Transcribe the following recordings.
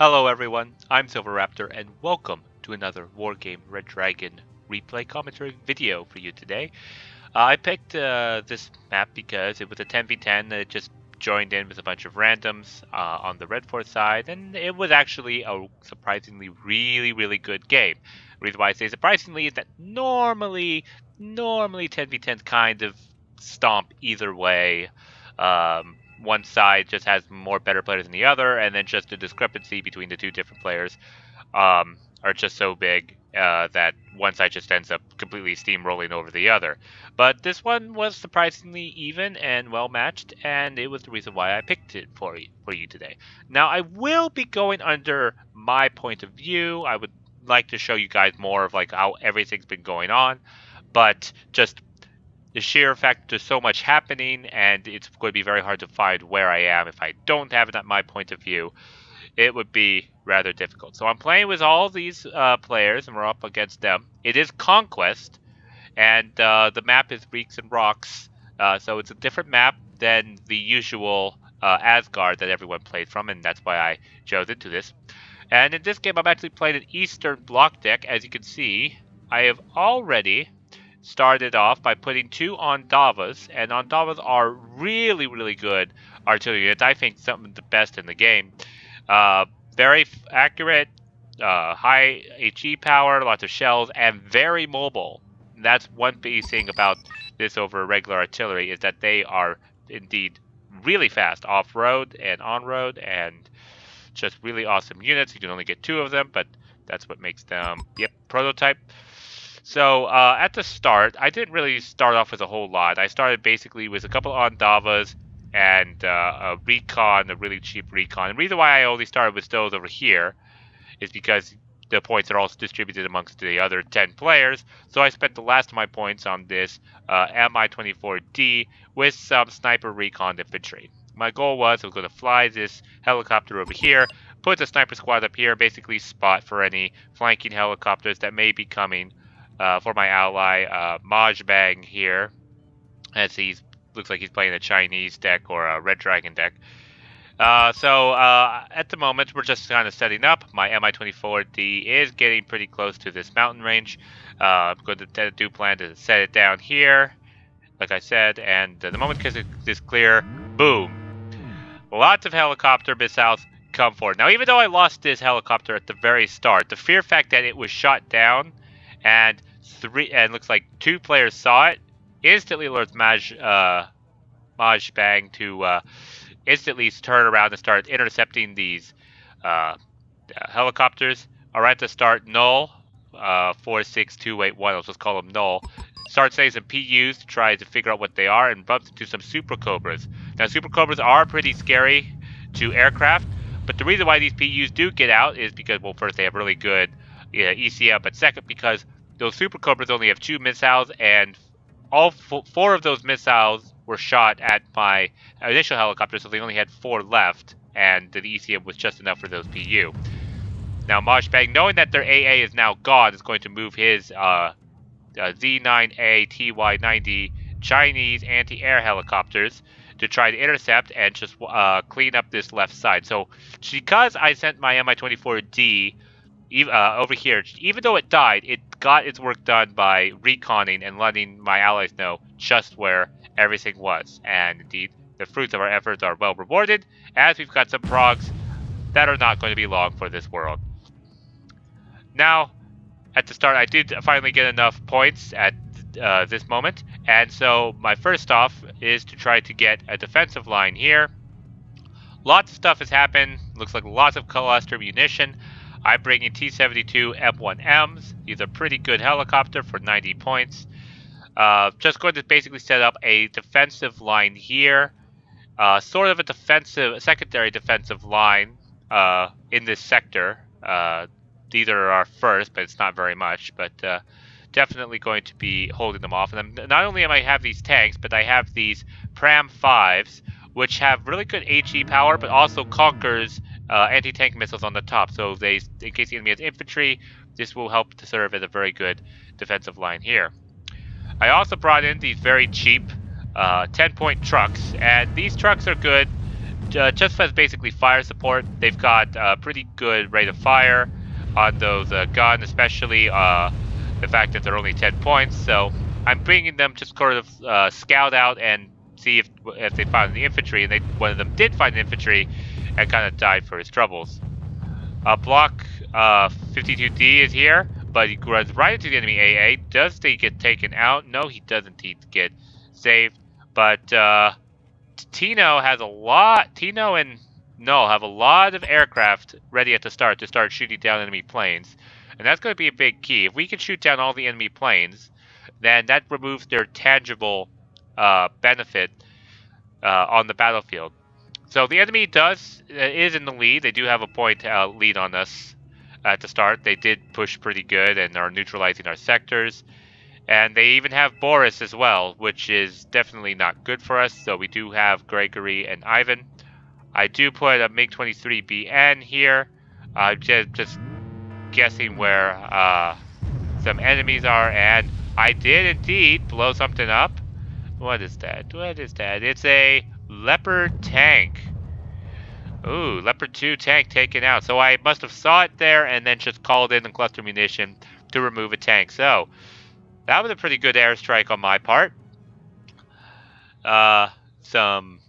Hello everyone, I'm Silveraptor and welcome to another Wargame Red Dragon replay commentary video for you today. I picked this map because it was a 10v10 that just joined in with a bunch of randoms on the Red Force side, and it was actually a surprisingly really good game. The reason why I say surprisingly is that normally 10v10s kind of stomp either way. One side just has more better players than the other, and then just the discrepancy between the two different players are just so big that one side just ends up completely steamrolling over the other. But this one was surprisingly even and well matched, and it was the reason why I picked it for you today. Now, I will be going under my point of view. I would like to show you guys more of like how everything's been going on, but just the sheer fact there's so much happening, and it's going to be very hard to find where I am if I don't have it at my point of view. It would be rather difficult. So I'm playing with all these players, and we're up against them. It is Conquest, and the map is Reeks and Rocks, so it's a different map than the usual Asgard that everyone plays from, and that's why I chose into this. And in this game, I'm actually playing an Eastern Bloc deck. As you can see, I have already started off by putting two Ondavas, and Ondavas are really good artillery units. I think some of the best in the game. Very accurate, high HE power, lots of shells, and very mobile. That's one big thing about this over regular artillery, is that they are indeed really fast off-road and on-road, and just really awesome units. You can only get two of them, but that's what makes them, prototype. So at the start, I didn't really start off with a whole lot. I started basically with a couple Ondavas and a Recon, a really cheap Recon. And the reason why I only started with those over here is because the points are also distributed amongst the other 10 players. So I spent the last of my points on this Mi-24D with some Sniper Recon infantry. My goal was I was going to fly this helicopter over here, put the sniper squad up here, basically spot for any flanking helicopters that may be coming for my ally, Majbang here, as looks like he's playing a Chinese deck or a Red Dragon deck. So at the moment, we're just kind of setting up. My Mi-24D is getting pretty close to this mountain range. I'm going to plan to set it down here, like I said, and the moment it is clear, boom. Lots of helicopter missiles come forward. Now, even though I lost this helicopter at the very start, the sheer fact that it was shot down and looks like two players saw it instantly alerts Majbang to instantly turn around and start intercepting these helicopters. Alright, to start, Null 46281, let's just call them Null, start saying some PUs to try to figure out what they are, and bumps into some Super Cobras. Now, Super Cobras are pretty scary to aircraft, but the reason why these PUs do get out is because, well, first, they have really good ECM, but second, because those Super Cobras only have 2 missiles, and all 4 of those missiles were shot at my initial helicopter, so they only had 4 left, and the ECM was just enough for those PU. Now, Majbang, knowing that their AA is now gone, is going to move his Z9A TY90 Chinese anti-air helicopters to try to intercept and just clean up this left side. So, because I sent my Mi-24D over here, even though it died, it got its work done by reconning and letting my allies know just where everything was. And indeed, the fruits of our efforts are well rewarded, as we've got some progs that are not going to be long for this world. Now, at the start, I did finally get enough points at this moment, and so my first off is to try to get a defensive line here. Lots of stuff has happened. Looks like lots of cluster munition. I bring in T-72 M1Ms. These are pretty good helicopter for 90 points. Just going to basically set up a defensive line here. Sort of a secondary defensive line in this sector. These are our first, but it's not very much. But definitely going to be holding them off. And not only am I have these tanks, but I have these Pram 5s, which have really good HE power, but also Conquer's anti-tank missiles on the top. So in case the enemy has infantry, this will help to serve as a very good defensive line here. I also brought in these very cheap 10-point trucks, and these trucks are good just as basically fire support. They've got pretty good rate of fire on those gun, especially the fact that they're only 10 points. So I'm bringing them to sort of scout out and see if they found the infantry, and one of them did find the infantry and kind of died for his troubles. Block 52D is here, but he runs right into the enemy AA. Does he get taken out? No, he doesn't get saved. But Tino has a lot. Tino and Null have a lot of aircraft ready at the start to start shooting down enemy planes, and that's going to be a big key. If we can shoot down all the enemy planes, then that removes their tangible benefit on the battlefield. So the enemy is in the lead. They do have a point lead on us at the start. They did push pretty good and are neutralizing our sectors. And they even have Boris as well, which is definitely not good for us. So we do have Gregory and Ivan. I do put a MiG-23BN here. Just guessing where some enemies are. And I did indeed blow something up. What is that? What is that? It's a Leopard tank. Ooh, Leopard 2 tank taken out. So I must have saw it there and then just called in the cluster munition to remove a tank. So that was a pretty good airstrike on my part. Some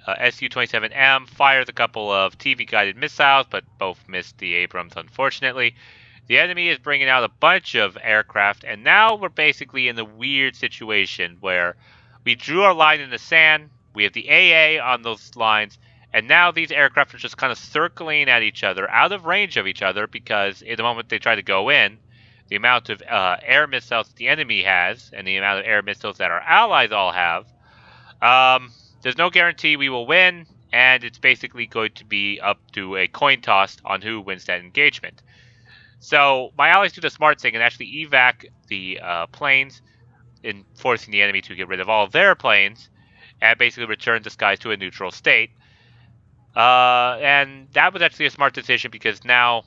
Su-27M fired a couple of TV-guided missiles, but both missed the Abrams, unfortunately. The enemy is bringing out a bunch of aircraft, and now we're basically in the weird situation where we drew our line in the sand, we have the AA on those lines, and now these aircraft are just kind of circling at each other, out of range of each other, because in the moment they try to go in, the amount of air missiles the enemy has, and the amount of air missiles that our allies all have, there's no guarantee we will win, and it's basically going to be up to a coin toss on who wins that engagement. So my allies do the smart thing and actually evac the planes, in forcing the enemy to get rid of all of their planes, and basically return the skies to a neutral state. And that was actually a smart decision, because now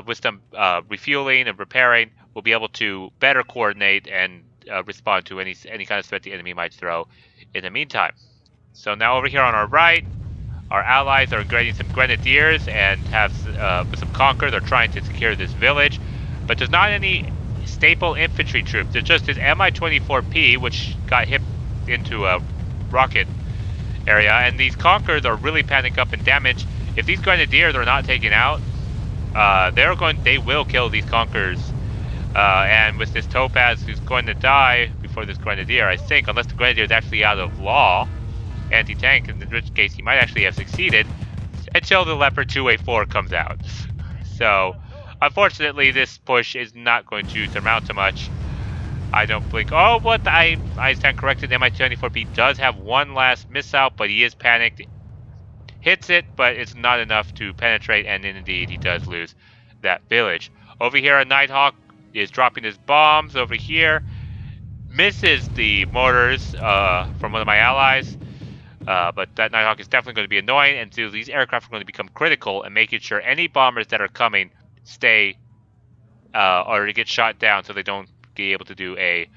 with some refueling and repairing, we'll be able to better coordinate and respond to any kind of threat the enemy might throw in the meantime. So now over here on our right, our allies are getting some grenadiers and have with some Conquer. They're trying to secure this village, but there's not any staple infantry troops. There's just this Mi-24P, which got hit into a rocket area, and these Conquers are really panicked up and damaged. If these grenadiers are not taken out, they will kill these Conquers. And with this Topaz, who's going to die before this Grenadier, I think, unless the Grenadier is actually out of law, anti-tank, in which case he might actually have succeeded, until the Leopard 2A4 comes out. So, unfortunately, this push is not going to amount to much. I don't blink. Oh, what? I stand corrected. Mi-24P does have one last missile, but he is panicked. Hits it, but it's not enough to penetrate, and indeed, he does lose that village. Over here, a Nighthawk is dropping his bombs over here. Misses the mortars from one of my allies. But that Nighthawk is definitely going to be annoying, and so these aircraft are going to become critical in making sure any bombers that are coming stay or get shot down, so they don't be able to do a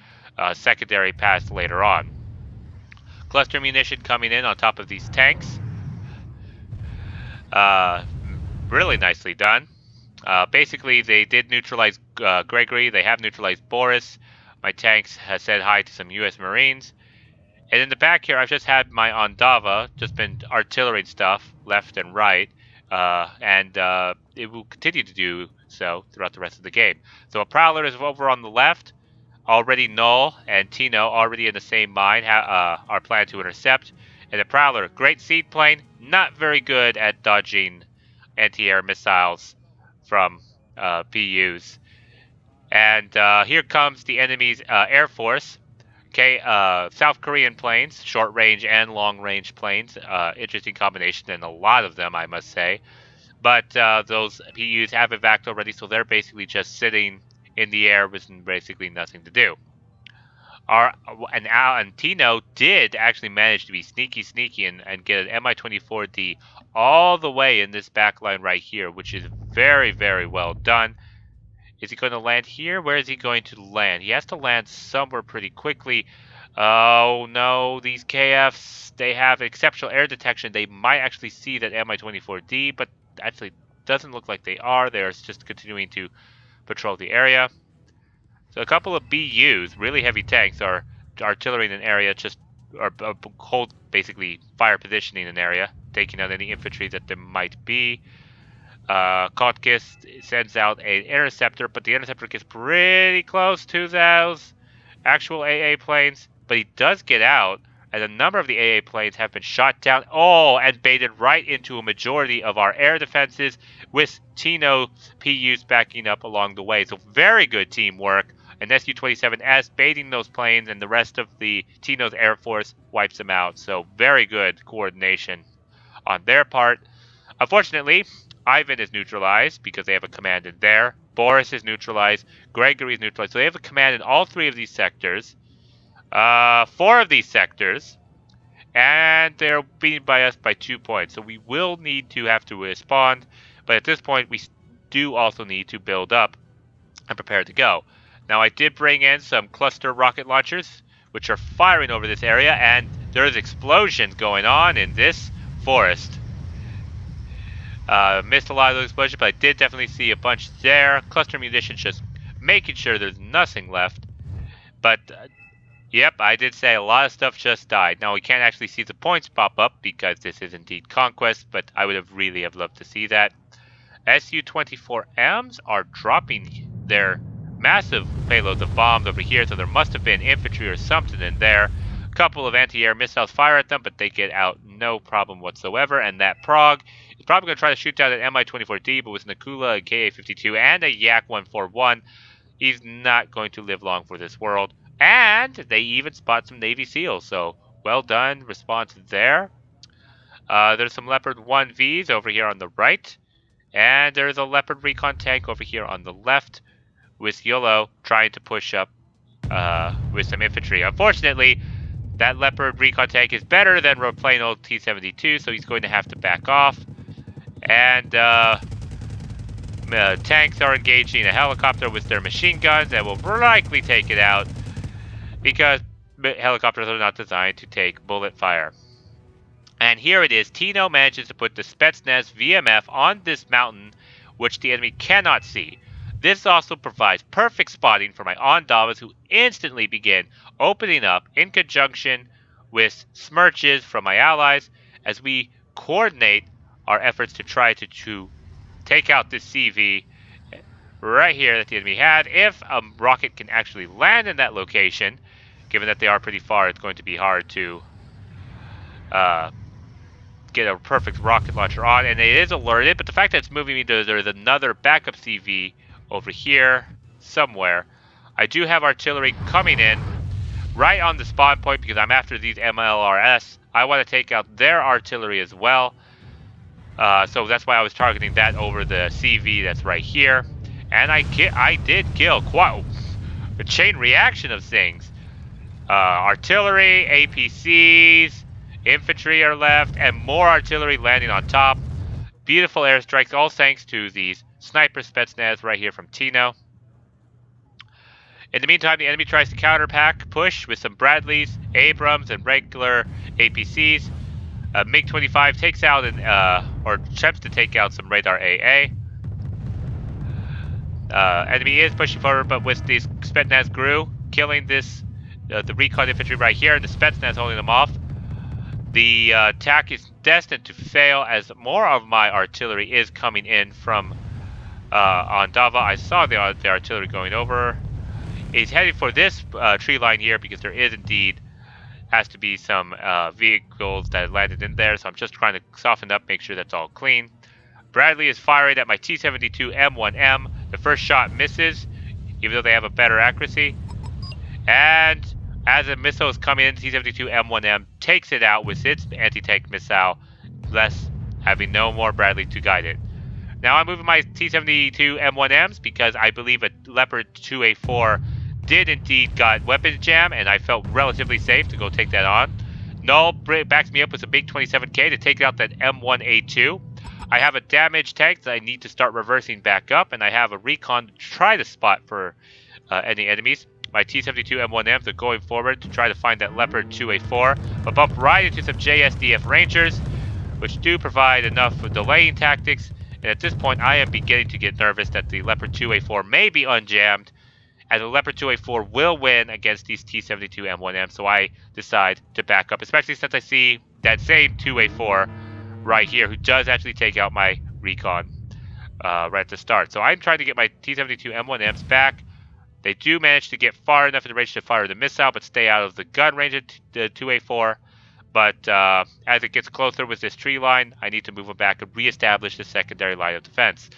secondary pass later on. Cluster munition coming in on top of these tanks. Really nicely done. Basically, they did neutralize Gregory. They have neutralized Boris. My tanks have said hi to some U.S. Marines. And in the back here, I've just had my Ondava, just been artillery stuff left and right, and it will continue to do so throughout the rest of the game. So a Prowler is over on the left. Already Null and Tino already in the same mine are planned to intercept. And the Prowler, great seed plane, not very good at dodging anti-air missiles from PUs. And here comes the enemy's Air Force. Okay, South Korean planes, short-range and long-range planes. Interesting combination, and a lot of them, I must say. But those PUs have evac already, so they're basically just sitting in the air with basically nothing to do. And Tino did actually manage to be sneaky and get an Mi-24D all the way in this back line right here, which is very, very well done. Is he going to land here? Where is he going to land? He has to land somewhere pretty quickly. Oh no, these KFs, they have exceptional air detection. They might actually see that Mi-24D, but actually doesn't look like they are. They're just continuing to patrol the area. So a couple of BUs, really heavy tanks, are artillery in an area, just hold basically fire positioning an area, taking out any infantry that there might be. Kotkis sends out an interceptor, but the interceptor gets pretty close to those actual AA planes, but he does get out, and a number of the AA planes have been shot down. Oh, and baited right into a majority of our air defenses with Tino PUs backing up along the way. So very good teamwork. And Su-27S baiting those planes, and the rest of the Tino's Air Force wipes them out. So very good coordination on their part. Unfortunately, Ivan is neutralized because they have a command in there. Boris is neutralized. Gregory is neutralized. So they have a command in all three of these sectors. 4 of these sectors. And they're beaten by us by 2 points. So we will need to have to respond. But at this point, we do also need to build up and prepare to go. Now, I did bring in some cluster rocket launchers, which are firing over this area. And there's explosions going on in this forest. Missed a lot of those explosions, but I did definitely see a bunch there. Cluster munitions, just making sure there's nothing left. But, yep, I did say a lot of stuff just died. Now, we can't actually see the points pop up because this is indeed Conquest, but I would have really loved to see that. Su-24Ms are dropping their massive payloads of bombs over here, so there must have been infantry or something in there. A couple of anti-air missiles fire at them, but they get out no problem whatsoever, and that Prague is probably going to try to shoot down an Mi-24D, but with Nakula, a Ka-52, and a Yak-141, he's not going to live long for this world. And they even spot some Navy SEALs, so well done response there. There's some Leopard 1Vs over here on the right, and there's a Leopard recon tank over here on the left, with YOLO trying to push up with some infantry. Unfortunately, that Leopard recon tank is better than plain old T-72, so he's going to have to back off. And tanks are engaging a helicopter with their machine guns and will likely take it out because helicopters are not designed to take bullet fire. And here it is. Tino manages to put the Spetsnaz VMF on this mountain, which the enemy cannot see. This also provides perfect spotting for my Ondavas, who instantly begin opening up in conjunction with smirches from my allies as we coordinate our efforts to try to take out this CV right here that the enemy had. If a rocket can actually land in that location, given that they are pretty far, it's going to be hard to get a perfect rocket launcher on, and it is alerted, but the fact that it's moving me, there's another backup CV over here somewhere. I do have artillery coming in right on the spawn point because I'm after these MLRS. I want to take out their artillery as well. So that's why I was targeting that over the CV that's right here. And I did kill quite a chain reaction of things. Artillery, APCs, infantry are left, and more artillery landing on top. Beautiful airstrikes, all thanks to these sniper Spetsnaz right here from Tino. In the meantime, the enemy tries to counterpack push with some Bradleys, Abrams, and regular APCs. MiG-25 takes out or attempts to take out some radar AA. Enemy is pushing forward, but with these Spetsnaz GRU killing the recon infantry right here, and the Spetsnaz holding them off. The attack is destined to fail as more of my artillery is coming in from Ondava. I saw the artillery going over. He's heading for this tree line here because there is indeed has to be some vehicles that landed in there, so I'm just trying to soften up, make sure that's all clean. Bradley is firing at my T-72 M1M. The first shot misses, even though they have a better accuracy. And as a missile is coming in, T-72 M1M takes it out with its anti-tank missile, thus having no more Bradley to guide it. Now I'm moving my T-72 M1Ms because I believe a Leopard 2A4 did indeed got weapons jam, and I felt relatively safe to go take that on. Null backs me up with a big 27K to take out that M1A2. I have a damaged tank that I need to start reversing back up, and I have a recon to try to spot for any enemies. my T-72 M1Ms are going forward to try to find that Leopard 2A4, but bump right into some JSDF Rangers, which do provide enough delaying tactics. And at this point, I am beginning to get nervous that the Leopard 2A4 may be unjammed, and the Leopard 2A4 will win against these T-72 M1Ms, so I decide to back up, especially since I see that same 2A4 right here, who does actually take out my recon right at the start. So I'm trying to get my T-72 M1Ms back. They do manage to get far enough in the range to fire the missile, but stay out of the gun range of the 2A4. But as it gets closer with this tree line, I need to move them back and reestablish the secondary line of defense.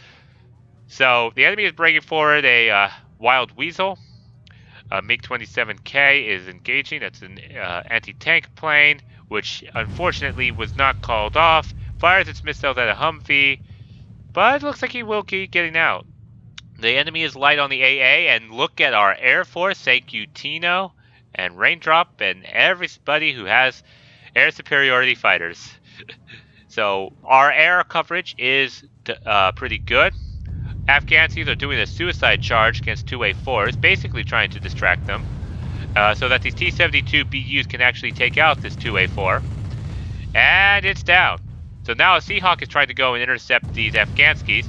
So the enemy is bringing forward a Wild Weasel. MiG-27K is engaging. That's an anti-tank plane, which unfortunately was not called off. Fires its missiles at a Humvee, but it looks like he will keep getting out. The enemy is light on the AA, and look at our Air Force. Thank you, Tino and Raindrop and everybody who has air superiority fighters. So our air coverage is pretty good. Afghanis are doing a suicide charge against 2A4s, basically trying to distract them, so that these T-72 BUs can actually take out this 2A4. And it's down. So now a Seahawk is trying to go and intercept these Afghanskis.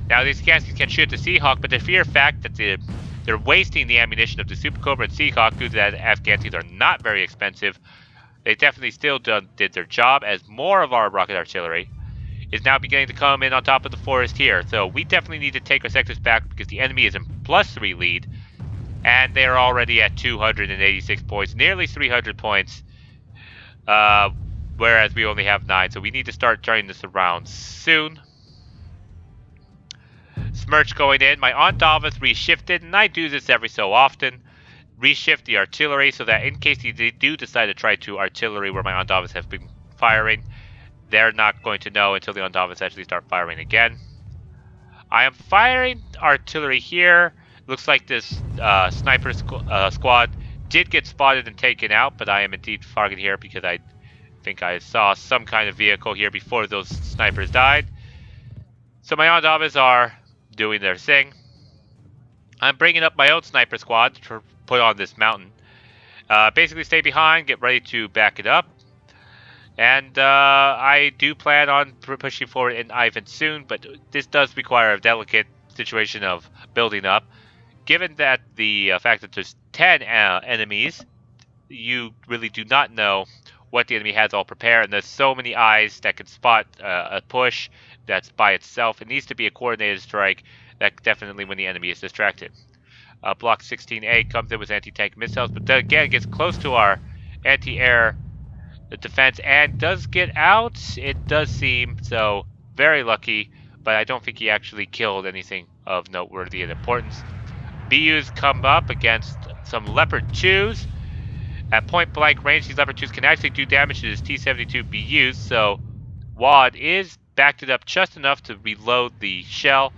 Now these Afghanskis can shoot the Seahawk, but the sheer fact that they're wasting the ammunition of the Super Cobra and Seahawk due to that Afghanskis are not very expensive. They definitely still did their job, as more of our rocket artillery is now beginning to come in on top of the forest here. So we definitely need to take our sectors back because the enemy is in +3 lead, and they are already at 286 points, nearly 300 points, whereas we only have 9. So we need to start turning this around soon. Smirch going in. My Ondavas reshifted, and I do this every so often. Reshift the artillery so that in case they do decide to try to artillery where my Ondavas have been firing, they're not going to know until the Ondavas actually start firing again. I am firing artillery here. Looks like this sniper squad did get spotted and taken out, but I am indeed firing here because I think I saw some kind of vehicle here before those snipers died. So my Ondavas are doing their thing. I'm bringing up my own sniper squad to put on this mountain. Basically stay behind, get ready to back it up. And I do plan on pushing forward in Ivan soon, but this does require a delicate situation of building up. Given that the fact that there's 10 enemies, you really do not know what the enemy has all prepared, and there's so many eyes that can spot a push that's by itself. It needs to be a coordinated strike, that definitely when the enemy is distracted. Block 16A comes in with anti-tank missiles, but then again gets close to our anti-air defense and does get out, it does seem. So very lucky, but I don't think he actually killed anything of noteworthy and importance. BUs come up against some Leopard 2s. At point blank range, these Leopard 2s can actually do damage to his T-72 BUs, so WAD is backed it up just enough to reload the shell.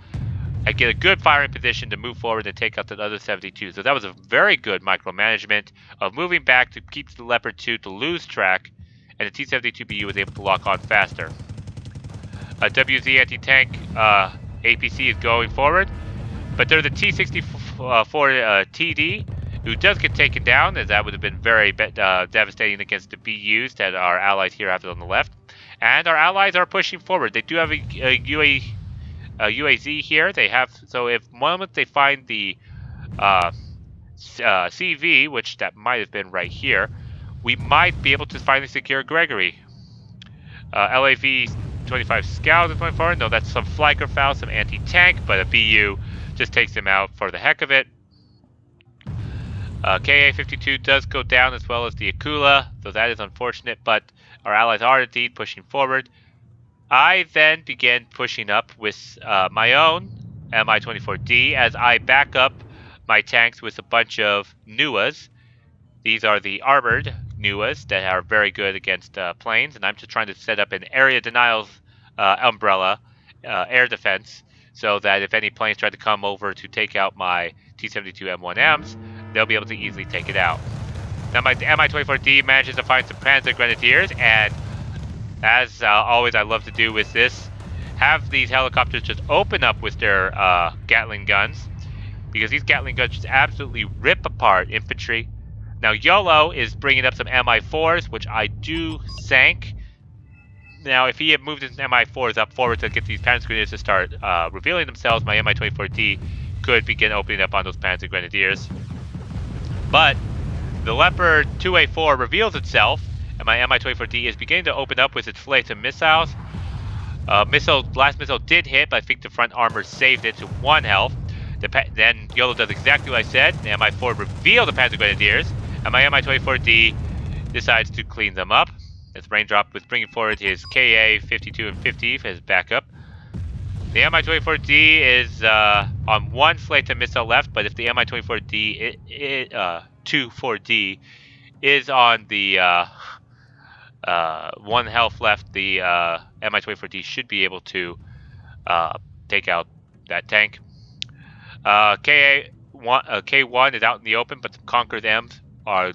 I get a good firing position to move forward and take out the other 72. So that was a very good micromanagement of moving back to keep the Leopard 2 to lose track, and the T-72 BU was able to lock on faster. A WZ anti-tank APC is going forward, but they're the T-64 TD, who does get taken down, as that would have been very devastating against the BUs that our allies here have on the left. And our allies are pushing forward. They do have a UAZ here. They have, so if moment they find the CV, which that might have been right here, we might be able to finally secure Gregory. LAV 25 Scout is going forward. No, that's some Fliegerfaust, some anti-tank, but a BU just takes him out for the heck of it. KA-52 does go down, as well as the Akula, so that is unfortunate, but our allies are indeed pushing forward. I then begin pushing up with my own Mi-24D as I back up my tanks with a bunch of NUAs. These are the armored NUAs that are very good against planes, and I'm just trying to set up an area denial umbrella air defense so that if any planes try to come over to take out my T-72 M1Ms, they'll be able to easily take it out. Now my Mi-24D manages to find some Panzer Grenadiers, and as always I love to do with this, have these helicopters just open up with their Gatling guns, because these Gatling guns just absolutely rip apart infantry. Now YOLO is bringing up some MI4s, which I do sank. Now, if he had moved his MI4s up forward to get these Panzer Grenadiers to start revealing themselves, my Mi-24D could begin opening up on those Panzer Grenadiers. But the Leopard 2A4 reveals itself, and my Mi-24D is beginning to open up with its flates and missiles. Last missile did hit, but I think the front armor saved it to 1 health. Then YOLO does exactly what I said. The Mi-4 reveal the Panzer Grenadiers, and my Mi-24D decides to clean them up. As Raindrop was bringing forward his KA 52 and 50 for his backup. The Mi-24D is on 1 flate and missile left, but if the Mi-24D 4D is on the 1 health left, the Mi-24D should be able to take out that tank. K1 is out in the open, but the Conqueror's M's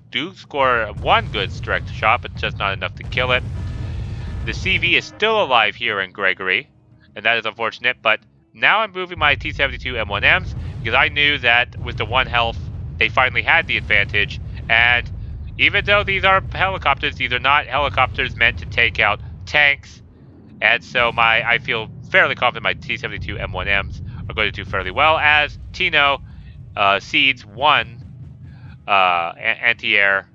do score 1 good direct shot, but just not enough to kill it. The CV is still alive here in Gregory, and that is unfortunate, but now I'm moving my T-72 M1Ms because I knew that with the 1 health, they finally had the advantage, and even though these are helicopters, these are not helicopters meant to take out tanks, and so I feel fairly confident my T-72 M1Ms are going to do fairly well, as Tino seeds 1 anti-air,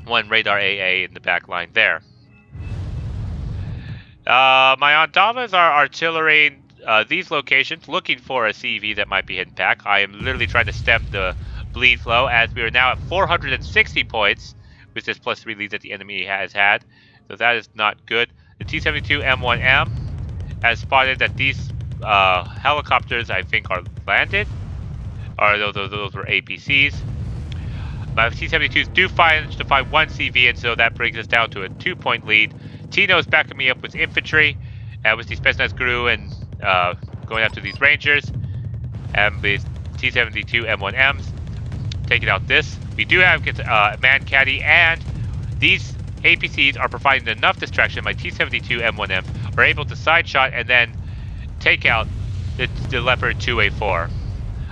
1 radar AA in the back line there. My Ondavas are artillerying these locations, looking for a CV that might be hidden back. I am literally trying to stem the bleed flow, as we are now at 460 points with this +3 lead that the enemy has had. So that is not good. The T-72 M1M has spotted that these helicopters, I think, are landed. Or those were APCs. My T-72s do manage to find 1 CV, and so that brings us down to a 2-point lead. Tino is backing me up with infantry, with the Spetsnaz GRU and going after these Rangers, and the T-72 M1Ms taking out this. We do have Man Caddy, and these APCs are providing enough distraction. My T-72 M1Ms are able to side shot and then take out the Leopard 2A4.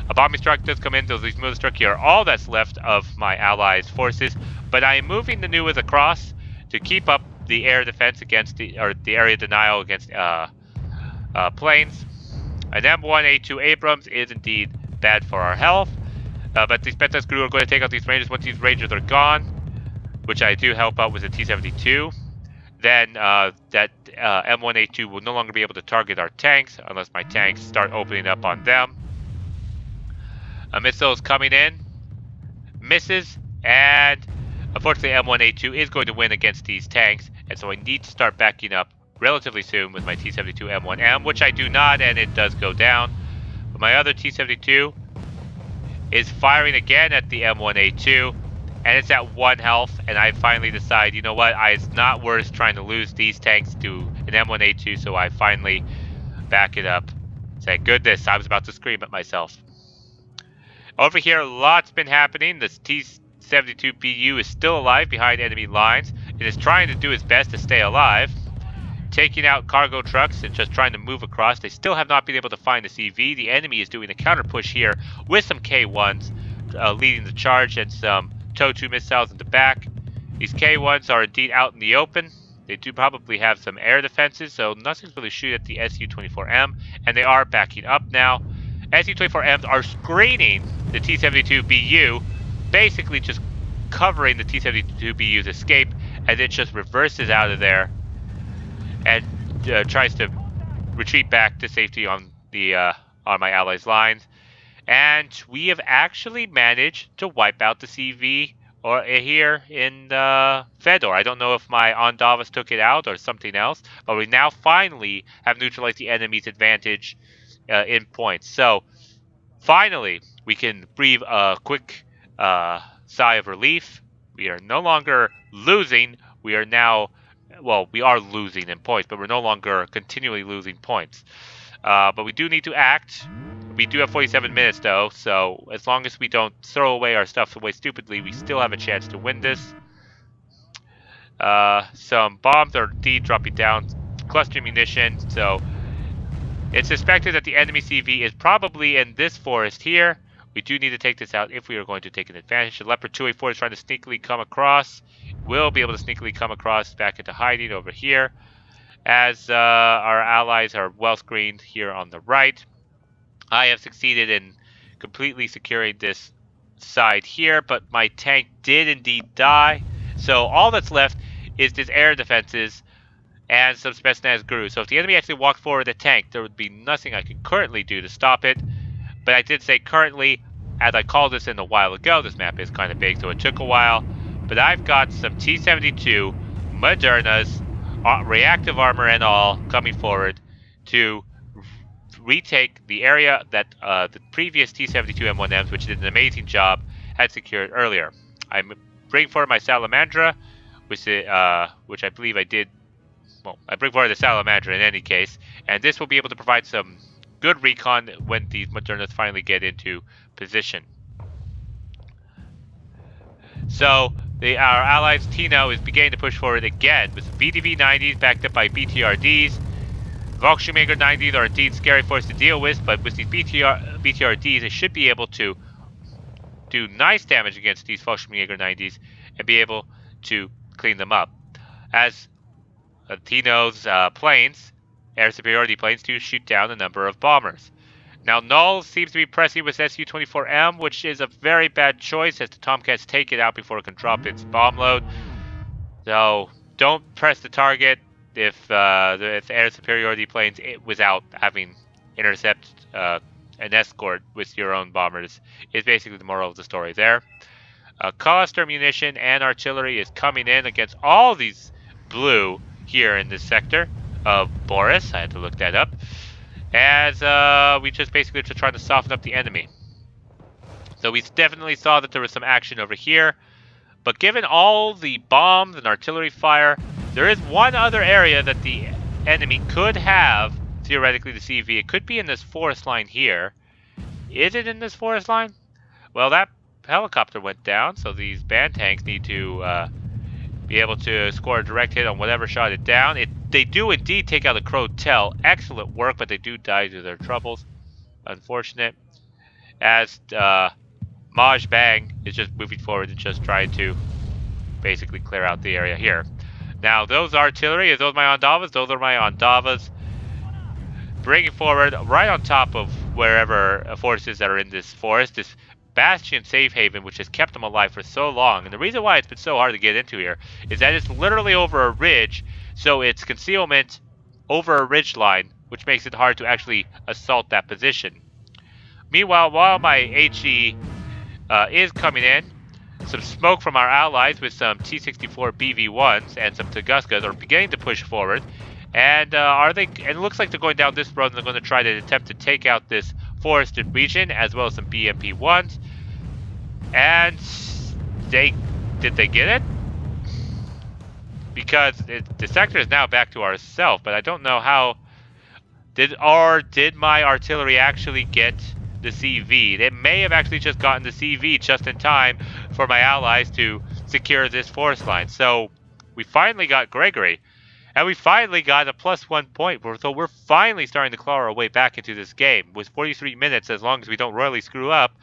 A bombing strike does come in, those military strike here are all that's left of my allies' forces, but I am moving the Nuas across to keep up the air defense against the area denial against planes. An M1A2 Abrams is indeed bad for our health, but the Spetsnaz GRU are going to take out these Rangers. Once these Rangers are gone, which I do help out with the T-72, then that M1A2 will no longer be able to target our tanks unless my tanks start opening up on them. A missile is coming in, misses, and unfortunately M1A2 is going to win against these tanks, and so I need to start backing up relatively soon with my T-72 M1M, which I do not, and it does go down. But my other T-72 is firing again at the M1A2, and it's at 1 health, and I finally decide, you know what, it's not worth trying to lose these tanks to an M1A2, so I finally back it up. Thank goodness, I was about to scream at myself. Over here, a lot's been happening. This T-72BU is still alive behind enemy lines. It is trying to do its best to stay alive, taking out cargo trucks and just trying to move across. They still have not been able to find a CV. The enemy is doing a counter push here with some K1s leading the charge and some TOW-2 missiles in the back. These K1s are indeed out in the open. They do probably have some air defenses, so nothing's really shoot at the Su-24M, and they are backing up now. Su-24Ms are screening the T-72BU, basically just covering the T-72BU's escape, and it just reverses out of there and tries to retreat back to safety on my allies' lines. And we have actually managed to wipe out the CV here in Fedor. I don't know if my Ondavas took it out or something else, but we now finally have neutralized the enemy's advantage in points. So finally we can breathe a quick sigh of relief. We are no longer losing. We are now, well, we are losing in points, but we're no longer continually losing points. But we do need to act. We do have 47 minutes though, so as long as we don't throw away our stuff away stupidly, we still have a chance to win this. Some bombs are indeed dropping down, cluster munition, so It's suspected that the enemy CV is probably in this forest here. We do need to take this out if we are going to take an advantage. The Leopard 284 is trying to sneakily come across. Will be able to sneakily come across back into hiding over here, as our allies are well screened here on the right. I have succeeded in completely securing this side here, but my tank did indeed die. So all that's left is this air defenses and some Spetsnaz GRU. So if the enemy actually walked forward the tank, there would be nothing I can currently do to stop it. But I did say currently, as I called this in a while ago, this map is kind of big, so it took a while. But I've got some T-72 Modernas, reactive armor and all, coming forward to retake the area that the previous T-72 M1Ms, which did an amazing job, had secured earlier. I'm bringing forward my Salamandra, which I believe I did. Well, I bring forward the Salamandra in any case, and this will be able to provide some good recon when these Modernas finally get into position. So our allies Tino is beginning to push forward again with BDV 90s backed up by BTRDs. Volkswagen 90s are indeed scary for us to deal with, but with these BTRDs, they should be able to do nice damage against these Volkswagen 90s and be able to clean them up. As Tino's planes, air superiority planes, do shoot down a number of bombers. Now Null seems to be pressing with Su-24M, which is a very bad choice as the Tomcats take it out before it can drop its bomb load. So don't press the target if air superiority planes without having intercept an escort with your own bombers is basically the moral of the story there. Cluster munition and artillery is coming in against all these blue here in this sector of Boris. I had to look that up. As we just basically just trying to soften up the enemy. So we definitely saw that there was some action over here. But given all the bombs and artillery fire, there is one other area that the enemy could have, theoretically, the CV. It could be in this forest line here. Is it in this forest line? Well, that helicopter went down, so these band tanks need to be able to score a direct hit on whatever shot it down. They do indeed take out the Crotel. Excellent work, but they do die due to their troubles. Unfortunate. As Maj Bang is just moving forward and just trying to basically clear out the area here. Now, those artillery, is those my Ondavas? Those are my Ondavas. Bringing forward right on top of wherever forces that are in this forest, this Bastion safe haven, which has kept them alive for so long. And the reason why it's been so hard to get into here is that it's literally over a ridge, so it's concealment over a ridge line, which makes it hard to actually assault that position. Meanwhile, while my HE is coming in, some smoke from our allies with some T-64 BV-1s and some Tunguskas are beginning to push forward. And and it looks like they're going down this road and they're going to try to attempt to take out this forested region as well as some BMP-1s. And did they get it? Because the sector is now back to ourselves, but I don't know how. Did my artillery actually get the CV? They may have actually just gotten the CV just in time for my allies to secure this forest line. So we finally got Gregory, and we finally got a +1 point. So we're finally starting to claw our way back into this game. With 43 minutes, as long as we don't royally screw up,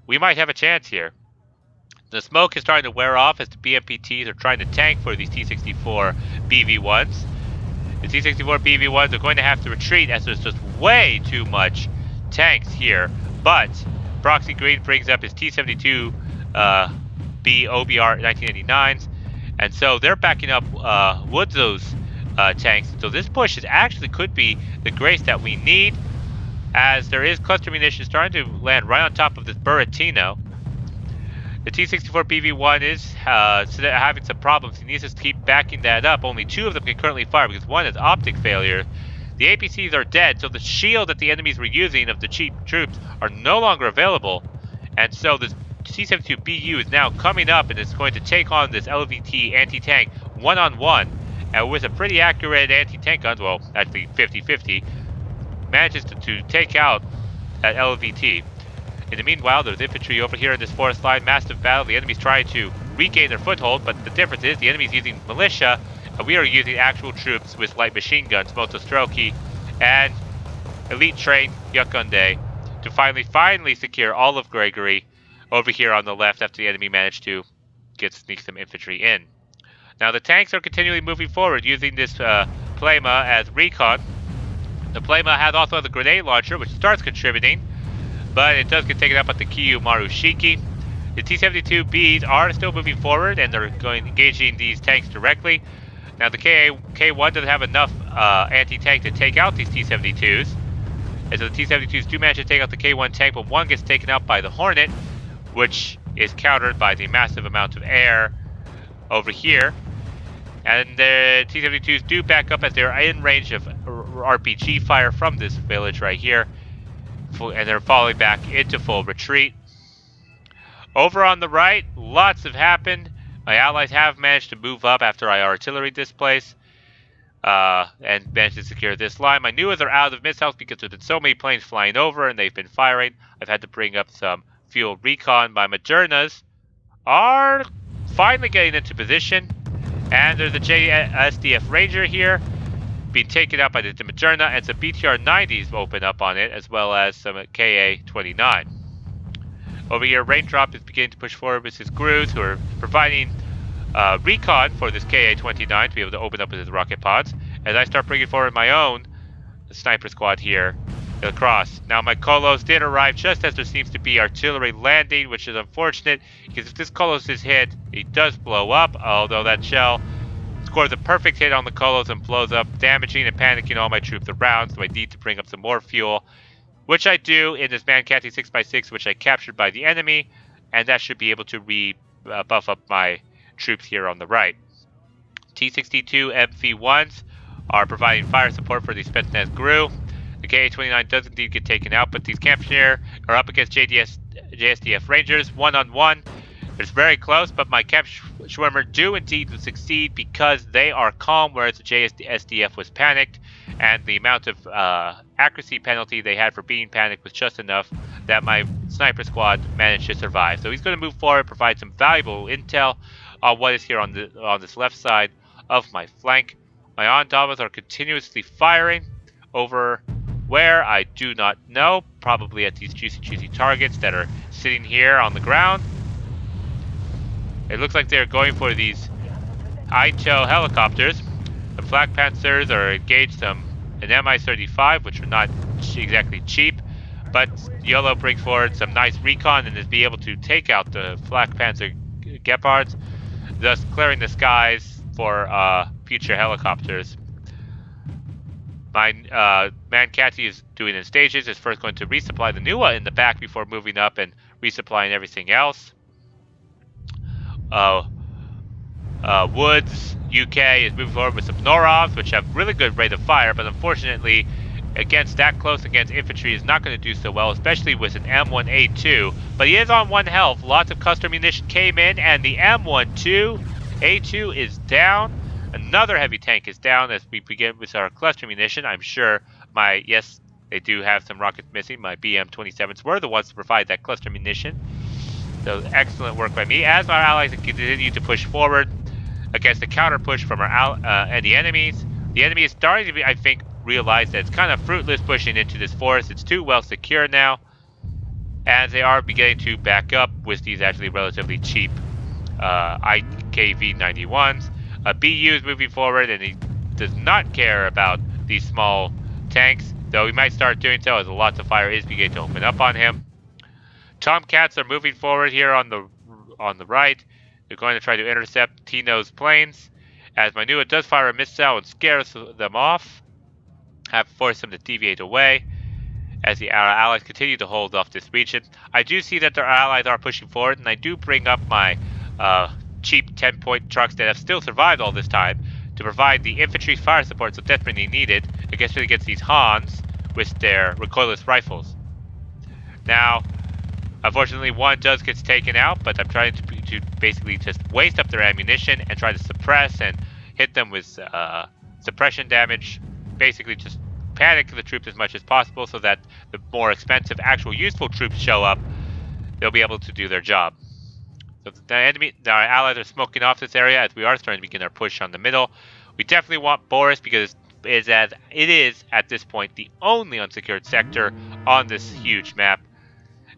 we might have a chance here. The smoke is starting to wear off as the BMPTs are trying to tank for these T-64 BV-1s. The T-64 BV-1s are going to have to retreat as there's just way too much tanks here. But Proxy Green brings up his T-72 B OBR 1989s, and so they're backing up Woodslow's tanks. So this push actually could be the grace that we need, as there is cluster munitions starting to land right on top of this Buratino. The T-64 BV-1 is having some problems. He needs to keep backing that up. Only 2 of them can currently fire because one is optic failure. The APCs are dead, so the shield that the enemies were using of the cheap troops are no longer available. And so this T-72 BU is now coming up and is going to take on this LVT anti-tank one-on-one. And with a pretty accurate anti-tank gun, well, actually 50-50, manages to take out that LVT. In the meanwhile, there's infantry over here in this forest line. Massive battle. The enemy's trying to regain their foothold, but the difference is the enemy's using militia, and we are using actual troops with light machine guns, Motostroki, and elite train Yakunde to finally secure all of Gregory over here on the left after the enemy managed to sneak some infantry in. Now the tanks are continually moving forward using this Plema as recon. The Plema also has a grenade launcher which starts contributing, but it does get taken out by the Kiyu Marushiki. The T-72Bs are still moving forward and they're engaging these tanks directly. Now the K1 doesn't have enough anti-tank to take out these T-72s. And so the T-72s do manage to take out the K1 tank, but one gets taken out by the Hornet, which is countered by the massive amount of air over here. And the T-72s do back up as they're in range of RPG fire from this village right here. And they're falling back into full retreat. Over on the right, lots have happened. My allies have managed to move up after I artilleried this place. And managed to secure this line. My Nuas are out of missiles because there's been so many planes flying over and they've been firing. I've had to bring up some fuel recon. My Modernas are finally getting into position. And there's a JSDF Ranger here being taken out by the Moderna, and some BTR-90s open up on it, as well as some KA-29. Over here, Raindrop is beginning to push forward with his Grus, who are providing recon for this KA-29 to be able to open up with his rocket pods, as I start bringing forward my own sniper squad here across. Now my Kolos did arrive just as there seems to be artillery landing, which is unfortunate, because if this Kolos is hit, it does blow up, although that shell scores a perfect hit on the Kolos and blows up, damaging and panicking all my troops around, so I need to bring up some more fuel, which I do in this Mankathi 6x6, which I captured by the enemy, and that should be able to buff up my troops here on the right. T-62 MV1s are providing fire support for the Spetsnaz GRU. The KA-29 does indeed get taken out, but these Kampfschneer are up against JSDF Rangers one-on-one. It's very close, but my Kampfschwimmer do indeed succeed because they are calm, whereas the JSDF was panicked, and the amount of accuracy penalty they had for being panicked was just enough that my sniper squad managed to survive. So he's going to move forward, provide some valuable intel on what is here on this left side of my flank. My Ondamas are continuously firing over where I do not know, probably at these juicy targets that are sitting here on the ground. It looks like they're going for these Aito helicopters. The Flak Panzers are engaged in Mi-35, which are not exactly cheap, but YOLO brings forward some nice recon and is be able to take out the Flak Panzer Gepards, thus clearing the skies for future helicopters. My Mankathi is doing in stages. Is first going to resupply the Nuwa in the back before moving up and resupplying everything else. Woods UK is moving forward with some Norovs, which have really good rate of fire, but unfortunately, against that close against infantry is not going to do so well, especially with an M1A2. But he is on 1 health. Lots of cluster munition came in, and the M12A2 is down. Another heavy tank is down as we begin with our cluster munition. I'm sure yes, they do have some rockets missing. My BM-27s were the ones to provide that cluster munition. So excellent work by me as our allies continue to push forward against the counter push from our and the enemies. The enemy is starting to, I think, realize that it's kind of fruitless pushing into this forest. It's too well secure now, and they are beginning to back up with these actually relatively cheap IKV-91s. BU is moving forward, and he does not care about these small tanks, though he might start doing so as lots of fire is beginning to open up on him. Tomcats are moving forward here on the right. They're going to try to intercept Tino's planes, as my Nuwa does fire a missile and scares them off, have forced them to deviate away as our allies continue to hold off this region. I do see that their allies are pushing forward, and I do bring up my cheap 10-point trucks that have still survived all this time to provide the infantry fire support so desperately needed against these Hans with their recoilless rifles. Now, unfortunately, one does get taken out, but I'm trying to basically just waste up their ammunition and try to suppress and hit them with suppression damage. Basically, just panic the troops as much as possible so that the more expensive, actual useful troops show up. They'll be able to do their job. So our allies are smoking off this area as we are starting to begin our push on the middle. We definitely want Boris because as it is at this point the only unsecured sector on this huge map.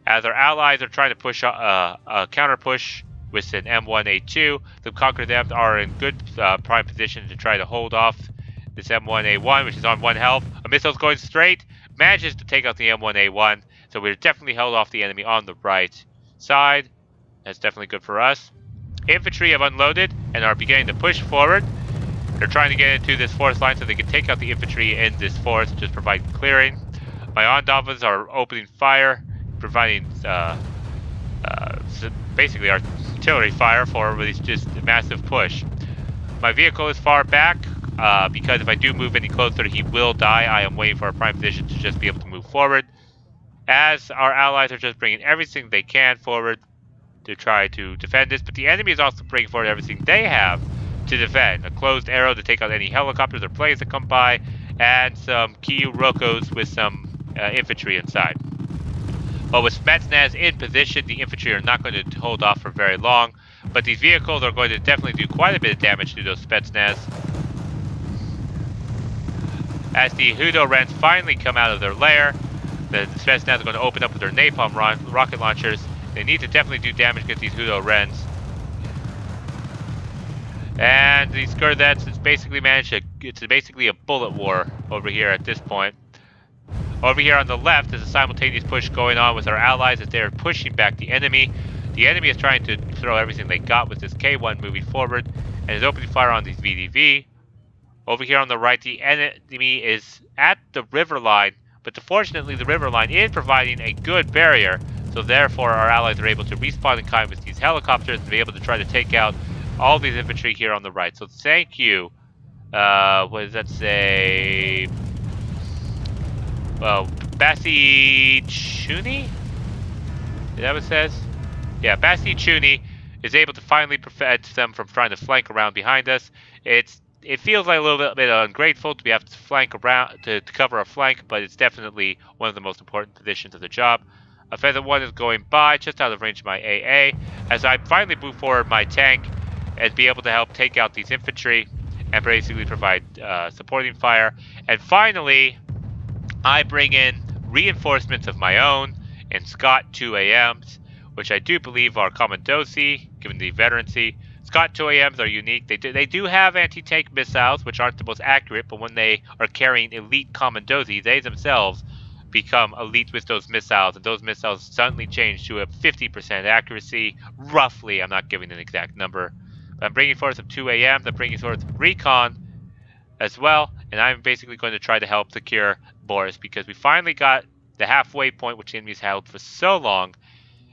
As our allies are trying to push a counter push with an M1A2, the Conquer them are in good prime position to try to hold off this M1A1, which is on 1 health. A missile's going straight, manages to take out the M1A1, so we're definitely held off the enemy on the right side. That's definitely good for us. Infantry have unloaded and are beginning to push forward. They're trying to get into this fourth line so they can take out the infantry in this fourth, just provide clearing. My Ondavas are opening fire, providing basically artillery fire for this just massive push. My vehicle is far back because if I do move any closer, he will die. I am waiting for a prime position to just be able to move forward. As our allies are just bringing everything they can forward to try to defend this, but the enemy is also bringing forward everything they have to defend. A closed arrow to take out any helicopters or planes that come by, and some Kyu Rokos with some infantry inside. But with Spetsnaz in position, the infantry are not going to hold off for very long, but these vehicles are going to definitely do quite a bit of damage to those Spetsnaz. As the Hudo Wrens finally come out of their lair, the Spetsnaz are going to open up with their napalm rocket launchers. They need to definitely do damage against these Hudo Wrens. And these Skurvets, it's basically a bullet war over here at this point. Over here on the left, there's a simultaneous push going on with our allies as they are pushing back the enemy. The enemy is trying to throw everything they got with this K1 moving forward and is opening fire on these VDV. Over here on the right, the enemy is at the river line, but fortunately the river line is providing a good barrier, so therefore our allies are able to respawn in kind with these helicopters and be able to try to take out all these infantry here on the right. So thank you. What does that say? Well, Basi Chuni? Is that what it says? Yeah, Basi Chuni is able to finally prevent them from trying to flank around behind us. It feels like a little bit ungrateful to be able to flank around to cover a flank, but it's definitely one of the most important positions of the job. A Feather 1 is going by just out of range of my AA as I finally move forward my tank and be able to help take out these infantry and basically provide supporting fire. And finally, I bring in reinforcements of my own and Scott 2AMs, which I do believe are Commandosi, given the veterancy. Scott 2AMs are unique. They do have anti-tank missiles, which aren't the most accurate, but when they are carrying elite Commandosi, they themselves become elite with those missiles, and those missiles suddenly change to a 50% accuracy, roughly. I'm not giving an exact number. But I'm bringing forward some 2AMs, I'm bringing forward some recon as well, and I'm basically going to try to help secure Boris, because we finally got the halfway point which the enemy's held for so long,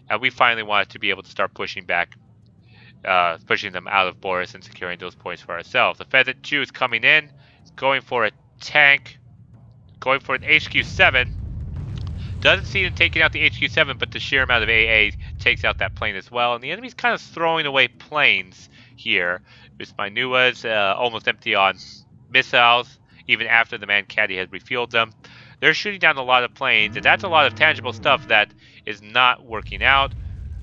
and we finally wanted to be able to start pushing back, pushing them out of Boris and securing those points for ourselves. The Pheasant 2 is coming in, it's going for a tank, going for an HQ-7. Doesn't see him taking out the HQ-7, but the sheer amount of AA takes out that plane as well, and the enemy's kind of throwing away planes here, with my Nuas almost empty on missiles, even after the Mancati has refueled them. They're shooting down a lot of planes, and that's a lot of tangible stuff that is not working out.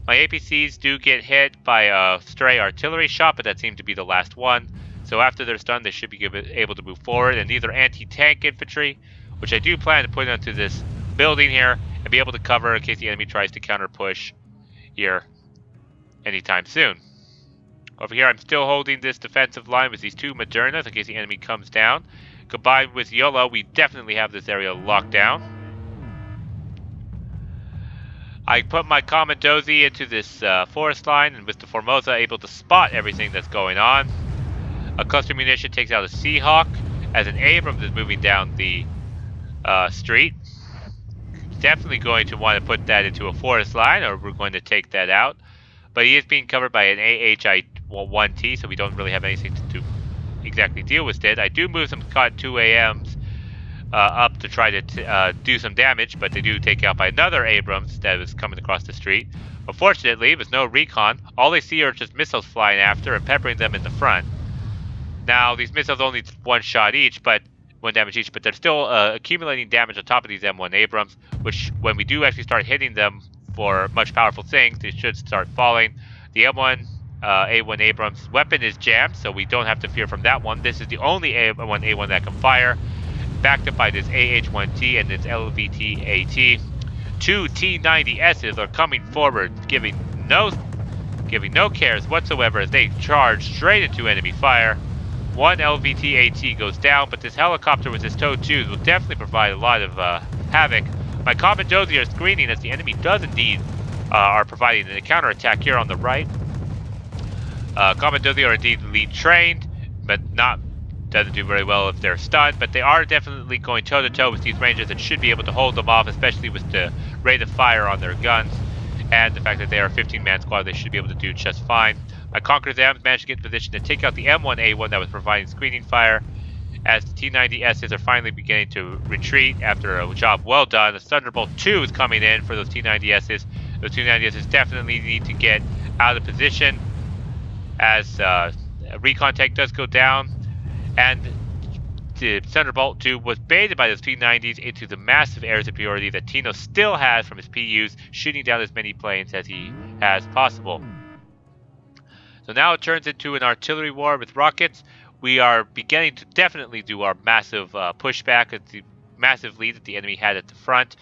My APCs do get hit by a stray artillery shot, but that seemed to be the last one. So after they're stunned, they should be able to move forward, and these are anti-tank infantry, which I do plan to put onto this building here and be able to cover in case the enemy tries to counter push here anytime soon. Over here, I'm still holding this defensive line with these two Modernas in case the enemy comes down. Combined with YOLO, we definitely have this area locked down. I put my Commandosi into this forest line, and with the Formosa able to spot everything that's going on. A cluster munition takes out a Seahawk as an Abrams is moving down the street. Definitely going to want to put that into a forest line, or we're going to take that out. But he is being covered by an AHI-1T, so we don't really have anything to exactly deal with it. I do move some Scott 2AMs up to try to do some damage, but they do take out by another Abrams that was coming across the street. Unfortunately, with no recon, all they see are just missiles flying after and peppering them in the front. Now, these missiles only one damage each, but they're still accumulating damage on top of these M1 Abrams, which when we do actually start hitting them for much powerful things, they should start falling. The M1 A1 Abrams weapon is jammed, so we don't have to fear from that one. This is the only A1 that can fire, backed up by this AH-1T and this LVT-AT. Two T-90Ss are coming forward, giving no cares whatsoever as they charge straight into enemy fire. One LVT-AT goes down, but this helicopter with his TOW-2s will definitely provide a lot of havoc. My Commandozi are screening as the enemy does indeed are providing a counterattack here on the right. Commandozi are indeed lead trained, but doesn't do very well if they're stunned, but they are definitely going toe-to-toe with these Rangers and should be able to hold them off, especially with the rate of fire on their guns and the fact that they are a 15-man squad. They should be able to do just fine. My Conqueror's M's managed to get in position to take out the M1A1 that was providing screening fire, as the T-90Ss are finally beginning to retreat after a job well done. The Thunderbolt 2 is coming in for those T-90Ss. Those T-90Ss definitely need to get out of position as recon tank does go down, and the Thunderbolt 2 was baited by those T-90s into the massive air superiority that Tino still has from his PUs, shooting down as many planes as he has possible. So now it turns into an artillery war with rockets. We are beginning to definitely do our massive pushback at the massive lead that the enemy had at the front.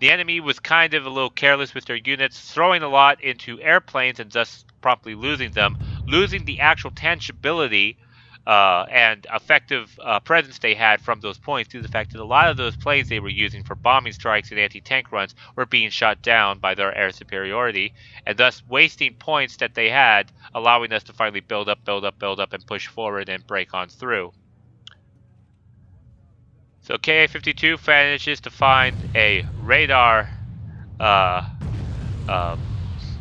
The enemy was kind of a little careless with their units, throwing a lot into airplanes and thus promptly losing them, losing the actual tangibility and effective presence they had from those points due to the fact that a lot of those planes they were using for bombing strikes and anti-tank runs were being shot down by their air superiority, and thus wasting points that they had, allowing us to finally build up, and push forward and break on through. So KA-52 manages to find a radar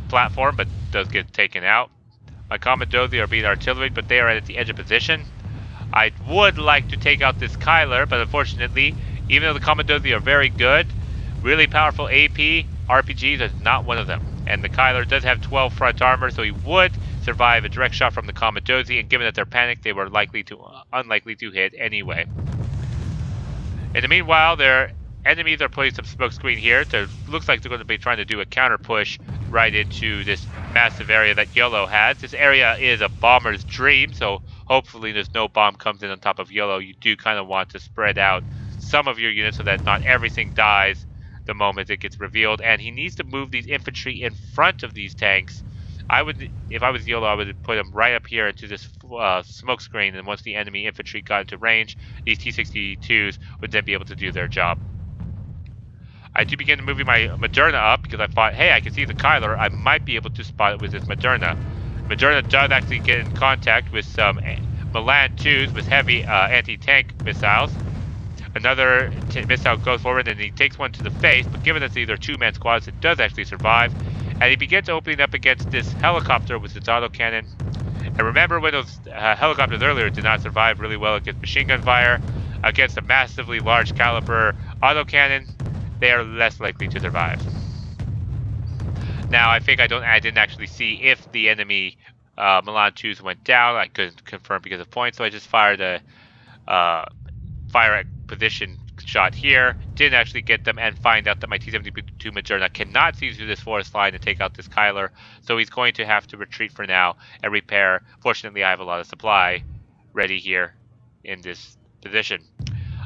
platform, but does get taken out. My Commandozi are being artilleried, but they are at the edge of position. I would like to take out this Kyler, but unfortunately, even though the Commandozi are very good, really powerful AP RPGs is not one of them. And the Kyler does have 12 front armor, so he would survive a direct shot from the Commandozi, and given that they're panicked, they were unlikely to hit anyway. In the meanwhile, their enemies are putting some smoke screen here. So it looks like they're going to be trying to do a counter push right into this massive area that Yellow has. This area is a bomber's dream, so hopefully there's no bomb comes in on top of Yellow. You do kind of want to spread out some of your units so that not everything dies the moment it gets revealed. And he needs to move these infantry in front of these tanks. If I was Yellow, I would put them right up here into this smoke screen, and once the enemy infantry got into range, these T-62s would then be able to do their job. I do begin moving my Moderna up because I thought, hey, I can see the Kyler. I might be able to spot it with this Moderna. Moderna does actually get in contact with some Milan 2s with heavy anti-tank missiles. Another missile goes forward and he takes one to the face, but given that these are two-man squads, it does actually survive. And he begins opening up against this helicopter with its autocannon. And remember when those helicopters earlier did not survive really well against machine gun fire, against a massively large caliber autocannon, they are less likely to survive. Now, I think I didn't actually see if the enemy Milan 2s went down. I couldn't confirm because of points, so I just fired a fire at position shot here. Didn't actually get them, and find out that my T-72 Moderna cannot see through this forest line and take out this Kyler, so he's going to have to retreat for now and repair. Fortunately, I have a lot of supply ready here in this position.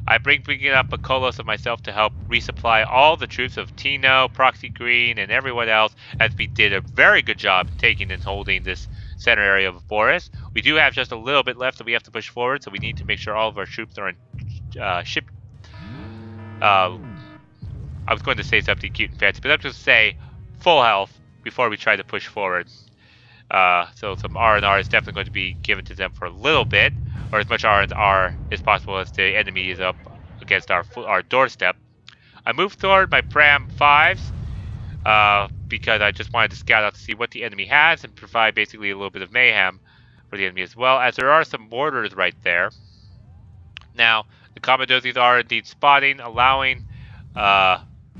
I bring up a Kolos of myself to help resupply all the troops of Tino, Proxy Green, and everyone else, as we did a very good job taking and holding this center area of the forest. We do have just a little bit left that we have to push forward, so we need to make sure all of our troops are in ship. I was going to say something cute and fancy, but I'm just to say full health before we try to push forward. So some R&R is definitely going to be given to them for a little bit, or as much R&R as possible as the enemy is up against our doorstep. I moved toward my Pram 5s because I just wanted to scout out to see what the enemy has and provide basically a little bit of mayhem for the enemy as well, as there are some mortars right there. Now, the Commandozis are indeed spotting, allowing my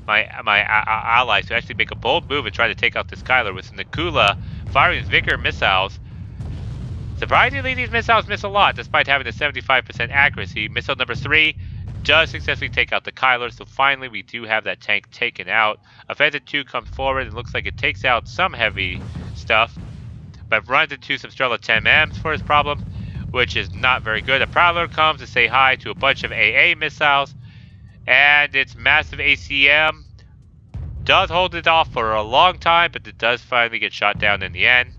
allies to actually make a bold move and try to take out this Kyler with Nakula firing his Vickers missiles. Surprisingly, these missiles miss a lot, despite having a 75% accuracy. Missile number 3 does successfully take out the Kyler, so finally we do have that tank taken out. Offensive 2 comes forward and looks like it takes out some heavy stuff, but runs into some Strela 10Ms for his problem, which is not very good. A Prowler comes to say hi to a bunch of AA missiles, and its massive ACM does hold it off for a long time, but it does finally get shot down in the end.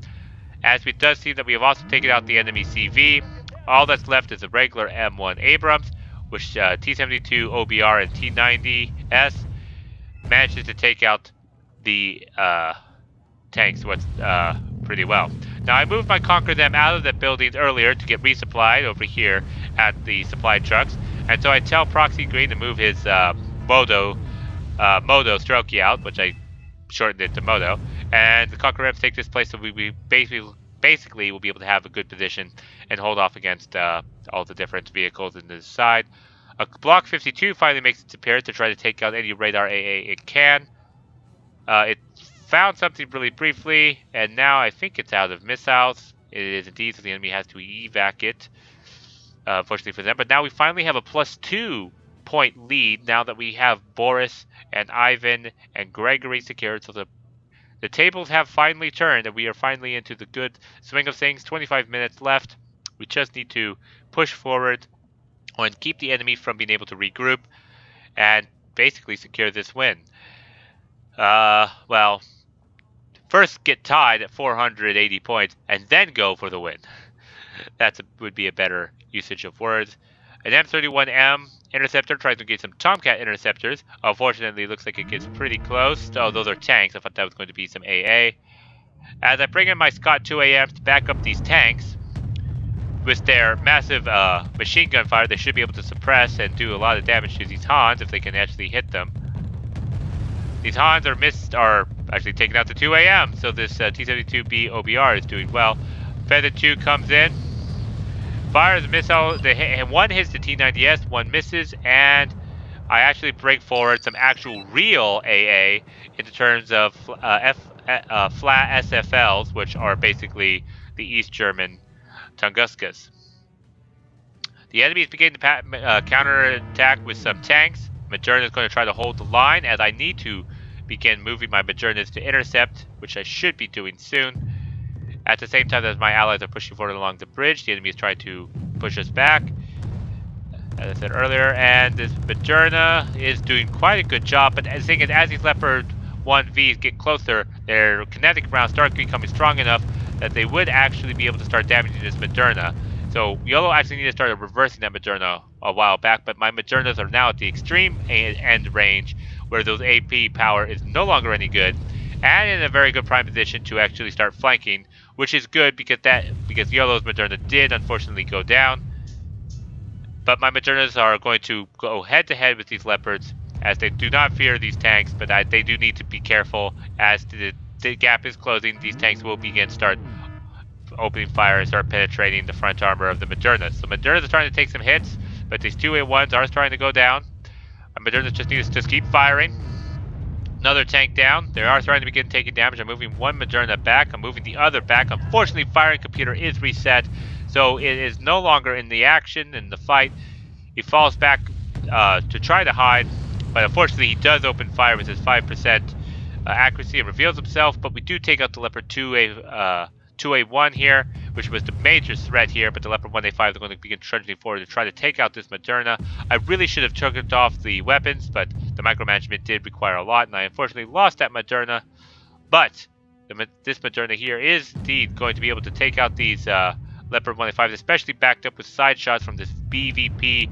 As we does see that we have also taken out the enemy CV. All that's left is a regular M1 Abrams, which T-72 OBR and T-90S manages to take out the tanks pretty well. Now I moved my Conquer them out of the buildings earlier to get resupplied over here at the supply trucks, and so I tell Proxy Green to move his Modo Strokey out, which I shortened it to Modo, and the Conquer M's take this place, so we basically will be able to have a good position and hold off against all the different vehicles in this side. Block 52 finally makes its appearance to try to take out any radar AA it can. It found something really briefly, and now I think it's out of missiles. It is indeed, so the enemy has to evac it, fortunately for them. But now we finally have a +2 point lead now that we have Boris and Ivan and Gregory secured. So the tables have finally turned, and we are finally into the good swing of things. 25 minutes left. We just need to push forward and keep the enemy from being able to regroup and basically secure this win. Well, first get tied at 480 points and then go for the win. That would be a better usage of words. An M31M interceptor tries to get some Tomcat interceptors. Unfortunately, it looks like it gets pretty close. Oh, those are tanks. I thought that was going to be some AA. As I bring in my Scott 2AMs to back up these tanks, with their massive machine gun fire, they should be able to suppress and do a lot of damage to these Hans if they can actually hit them. These Hans are actually taking out the 2AM, so this T-72B OBR is doing well. Feather 2 comes in, fires a missile, and one hits the T-90S, one misses, and I actually break forward some actual real AA in terms of flat SFLs, which are basically the East German Tunguskas. The enemy is beginning to counterattack with some tanks. Materna is going to try to hold the line, as I need to begin moving my Maternas to intercept, which I should be doing soon. At the same time as my allies are pushing forward along the bridge, the enemy is trying to push us back, as I said earlier, and this Materna is doing quite a good job, but the thing is, as these Leopard 1Vs get closer, their kinetic rounds start becoming strong enough that they would actually be able to start damaging this Materna. So Yolo actually needed to start reversing that Materna a while back, but my Maternas are now at the extreme end range, where those AP power is no longer any good, and in a very good prime position to actually start flanking, which is good because Yolo's Materna did unfortunately go down. But my Maternas are going to go head to head with these Leopards, as they do not fear these tanks, but they do need to be careful as the gap is closing. These tanks will start opening fire and start penetrating the front armor of the Maternas. So Maternas are trying to take some hits, but these 2A1s are trying to go down. Maternas just need to just keep firing. Another tank down. They are trying to begin taking damage. I'm moving one Materna back. I'm moving the other back. Unfortunately, firing computer is reset, so it is no longer in the action, in the fight. He falls back to try to hide, but unfortunately he does open fire with his 5% accuracy and reveals himself, but we do take out the Leopard 2A1 here, which was the major threat here, but the Leopard 1A5 are going to begin trudging forward to try to take out this Materna. I really should have chucked off the weapons, but the micromanagement did require a lot, and I unfortunately lost that Materna. But this Materna here is indeed going to be able to take out these Leopard 1A5s, especially backed up with side shots from this BVP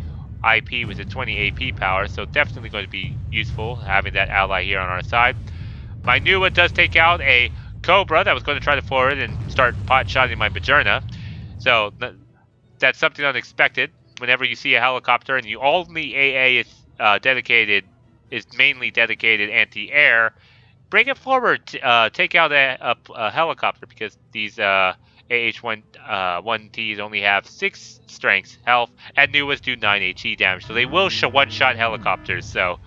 IP with a 20 AP power, so definitely going to be useful having that ally here on our side. My Nuwa does take out a Cobra that was going to try to forward and start pot-shotting my Materna, so that's something unexpected. Whenever you see a helicopter and you only AA is mainly dedicated anti-air, bring it forward, take out a helicopter, because these AH-1Ts only have 6 strength, health, and Nuwas do 9 HE damage, so they will one-shot helicopters, so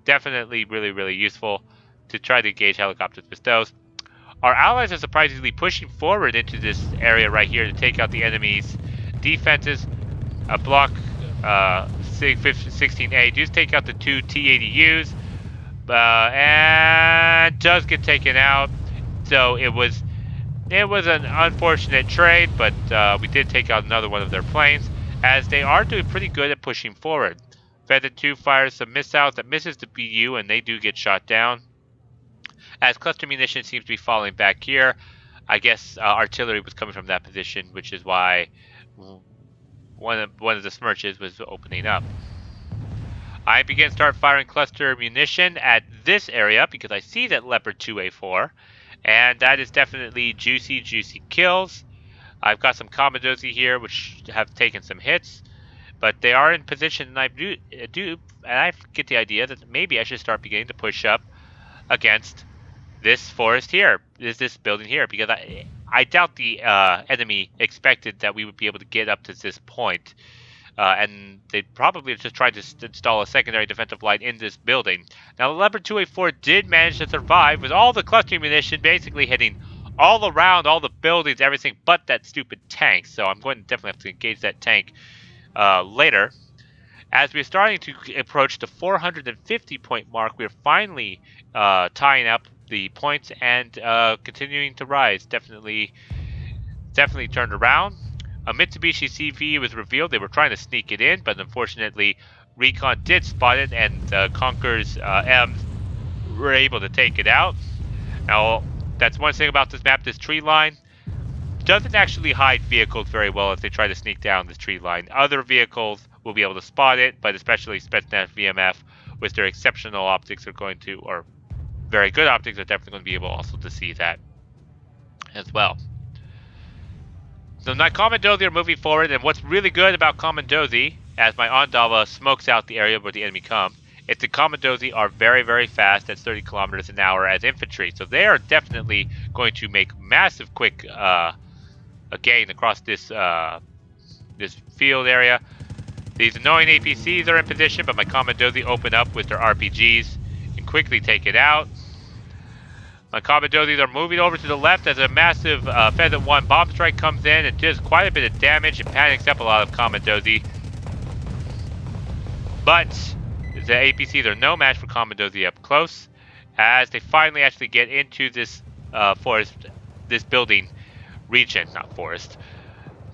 definitely really useful to try to engage helicopters with those. Our allies are surprisingly pushing forward into this area right here to take out the enemy's defenses. Block 16A does take out the 2 T-80Us, and does get taken out. So it was it was an unfortunate trade, but we did take out another one of their planes, as they are doing pretty good at pushing forward. Feather 2 fires some missiles that misses the BU, and they do get shot down. As cluster munition seems to be falling back here, I guess artillery was coming from that position, which is why one of the Smirches was opening up. I start firing cluster munition at this area because I see that Leopard 2A4, and that is definitely juicy kills. I've got some Commandozi here which have taken some hits, but they are in position, and I get the idea that maybe I should start beginning to push up against this forest here, this building here, because I doubt the enemy expected that we would be able to get up to this point. And they probably just tried to install a secondary defensive line in this building. Now, the Leopard 2A4 did manage to survive with all the cluster munition basically hitting all around all the buildings, everything but that stupid tank. So I'm going to definitely have to engage that tank later. As we're starting to approach the 450 point mark, we're finally tying up the points and continuing to rise. Definitely turned around. A Mitsubishi CV was revealed. They were trying to sneak it in, but unfortunately Recon did spot it, and Conqueror's M's were able to take it out. Now, that's one thing about this map. This tree line doesn't actually hide vehicles very well if they try to sneak down this tree line. Other vehicles will be able to spot it, but especially Spetsnaz VMF with their exceptional optics are going to, or very good optics, are definitely going to be able also to see that as well. So now Commandozi are moving forward, and what's really good about Commandozi, as my Ondava smokes out the area where the enemy comes, is the Commandozi are very fast at 30 kilometers an hour as infantry. So they are definitely going to make massive quick gain across this this field area. These annoying APCs are in position, but my Commandozi open up with their RPGs and quickly take it out. My Commandozis are moving over to the left as a massive Feather 1 bomb strike comes in and does quite a bit of damage and panics up a lot of Commandozi. But the APCs are no match for Commandozi up close, as they finally actually get into this forest, this building region, not forest.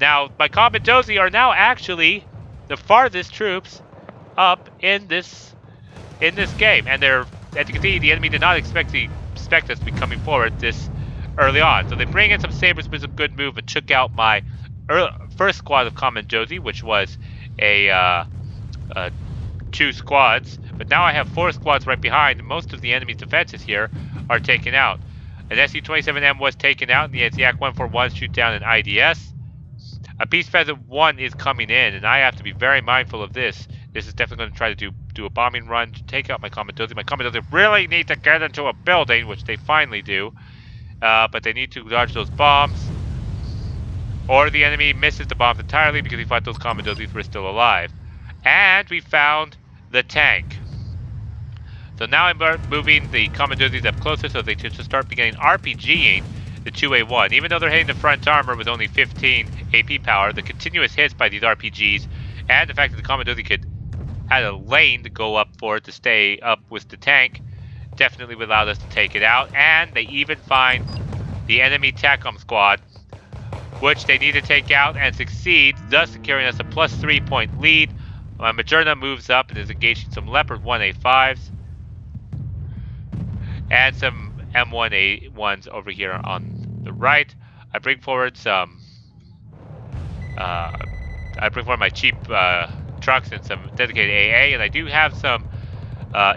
Now, my Commandozi are now actually the farthest troops up in this game, and they're, as you can see, the enemy did not expect us to be coming forward this early on. So they bring in some sabers with some good move and took out my first squad of Commandozi, which was a 2 squads. But now I have 4 squads right behind, and most of the enemy's defenses here are taken out. An SU-27M was taken out, and the Yak 141 shoot down an IDS. A Peace Feather 1 is coming in, and I have to be very mindful of this. This is definitely going to try to do a bombing run to take out my Commandozi. My Commandozi really need to get into a building, which they finally do. But they need to dodge those bombs, or the enemy misses the bombs entirely because we thought those Commandozis were still alive. And we found the tank. So now I'm moving the Commandozis up closer so they can start beginning RPGing the 2A1. Even though they're hitting the front armor with only 15 AP power, the continuous hits by these RPGs and the fact that the Commandozi had a lane to go up for it to stay up with the tank definitely allowed us to take it out. And they even find the enemy TACOM squad, which they need to take out and succeed, thus securing us a +3 point lead. My Majerna moves up and is engaging some Leopard 1A5s and some M1A1s over here on the right. I bring forward some my cheap trucks and some dedicated AA, and I do have some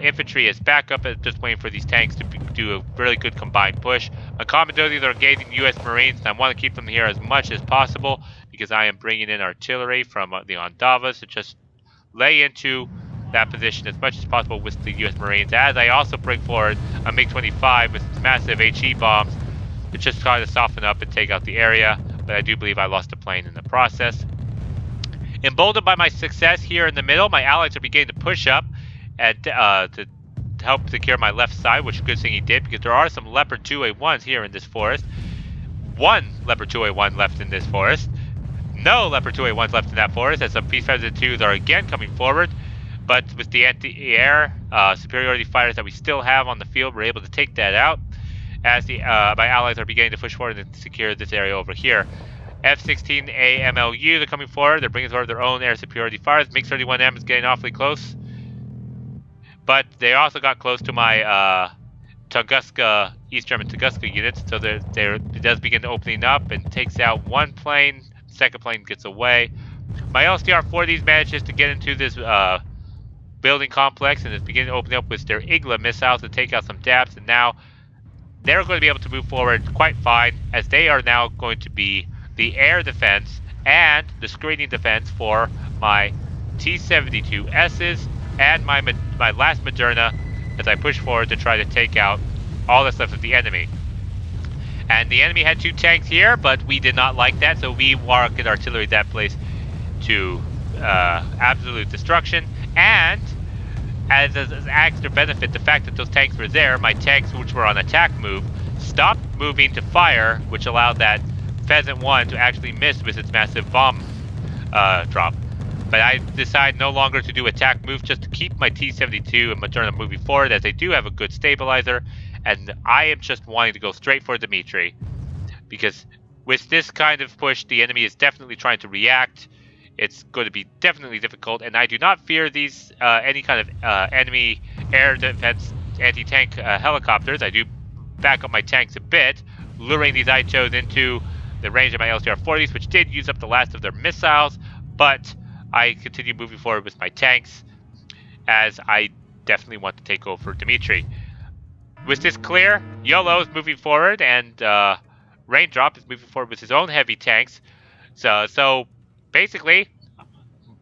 infantry as backup, just waiting for these tanks to do a really good combined push. My Commandozis are engaging US Marines, and I want to keep them here as much as possible because I am bringing in artillery from the Ondavas to just lay into that position as much as possible with the US Marines, as I also bring forward a MiG-25 with massive HE bombs to just try to soften up and take out the area, but I do believe I lost a plane in the process. Emboldened by my success here in the middle, my allies are beginning to push up and to help secure my left side, which is a good thing he did, because there are some Leopard 2A1s here in this forest. 1 Leopard 2A1 left in this forest. No Leopard 2A1s left in that forest, as some Peace Feather 2s are again coming forward. But with the anti-air superiority fighters that we still have on the field, we're able to take that out. as my allies are beginning to push forward and secure this area over here. F-16A MLU, they're coming forward. They're bringing forward their own air superiority fires. MiG-31M is getting awfully close. But they also got close to my Tunguska, East German Tunguska units, so it does begin opening up and takes out one plane. The second plane gets away. My LCR-40s manages to get into this building complex and is beginning to open up with their Igla missiles to take out some DAPs, and now they're going to be able to move forward quite fine, as they are now going to be the air defense and the screening defense for my T-72Ss and my last Moderna as I push forward to try to take out all the stuff of the enemy. And the enemy had 2 tanks here, but we did not like that, so we rocket artillery that place to absolute destruction. And as an extra benefit, the fact that those tanks were there, my tanks, which were on attack move, stopped moving to fire, which allowed that Pheasant 1 to actually miss with its massive bomb drop. But I decided no longer to do attack move, just to keep my T-72 and Moderna moving forward, as they do have a good stabilizer, and I am just wanting to go straight for Dmitry, because with this kind of push, the enemy is definitely trying to react. It's going to be definitely difficult, and I do not fear these any kind of enemy air defense anti-tank helicopters. I do back up my tanks a bit, luring these ICHOs into the range of my LCR-40s, which did use up the last of their missiles, but I continue moving forward with my tanks, as I definitely want to take over Dmitry. With this clear, YOLO is moving forward, and Raindrop is moving forward with his own heavy tanks. So basically,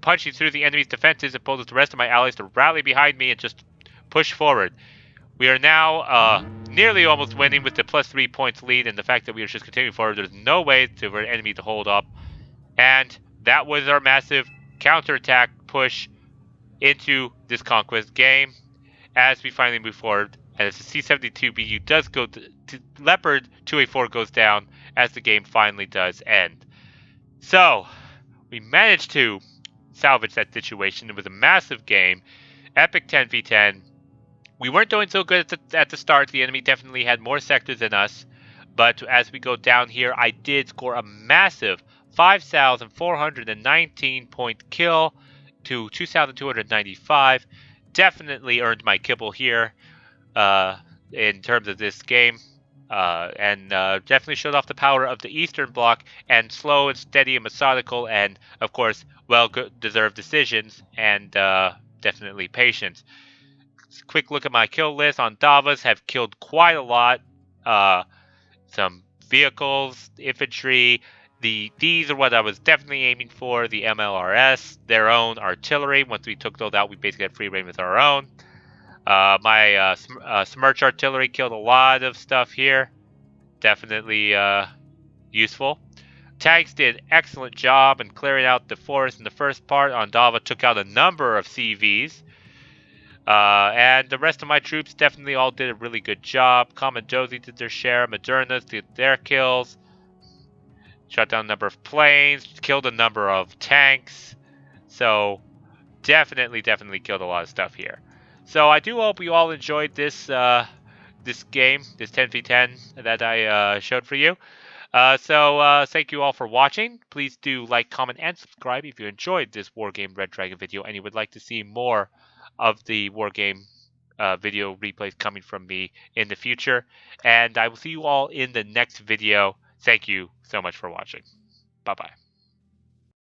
punching through the enemy's defenses opposes the rest of my allies to rally behind me and just push forward. We are now nearly almost winning with the +3 points lead, and the fact that we are just continuing forward. There's no way for an enemy to hold up. And that was our massive counterattack push into this conquest game as we finally move forward. And as the C-72BU does go to Leopard 2A4 goes down, as the game finally does end. So we managed to salvage that situation. It was a massive game, epic 10v10. We weren't doing so good at the start. The enemy definitely had more sectors than us, but as we go down here, I did score a massive 5,419 point kill to 2,295. Definitely earned my kibble here in terms of this game, and definitely showed off the power of the Eastern Bloc and slow and steady and methodical, and of course well-deserved decisions, and definitely patience. Quick look at my kill list on Davos. Have killed quite a lot. Some vehicles, infantry. These are what I was definitely aiming for. The MLRS, their own artillery. Once we took those out, we basically had free reign with our own. My Smerch artillery killed a lot of stuff here. Definitely useful. Tanks did an excellent job in clearing out the forest in the first part. Ondava took out a number of CVs. And the rest of my troops definitely all did a really good job. Commandosi did their share. Modernas did their kills. Shot down a number of planes. Killed a number of tanks. So definitely killed a lot of stuff here. So I do hope you all enjoyed this this game, this 10v10 that I showed for you. So thank you all for watching. Please do like, comment, and subscribe if you enjoyed this Wargame Red Dragon video and you would like to see more of the Wargame video replays coming from me in the future. And I will see you all in the next video. Thank you so much for watching. Bye-bye.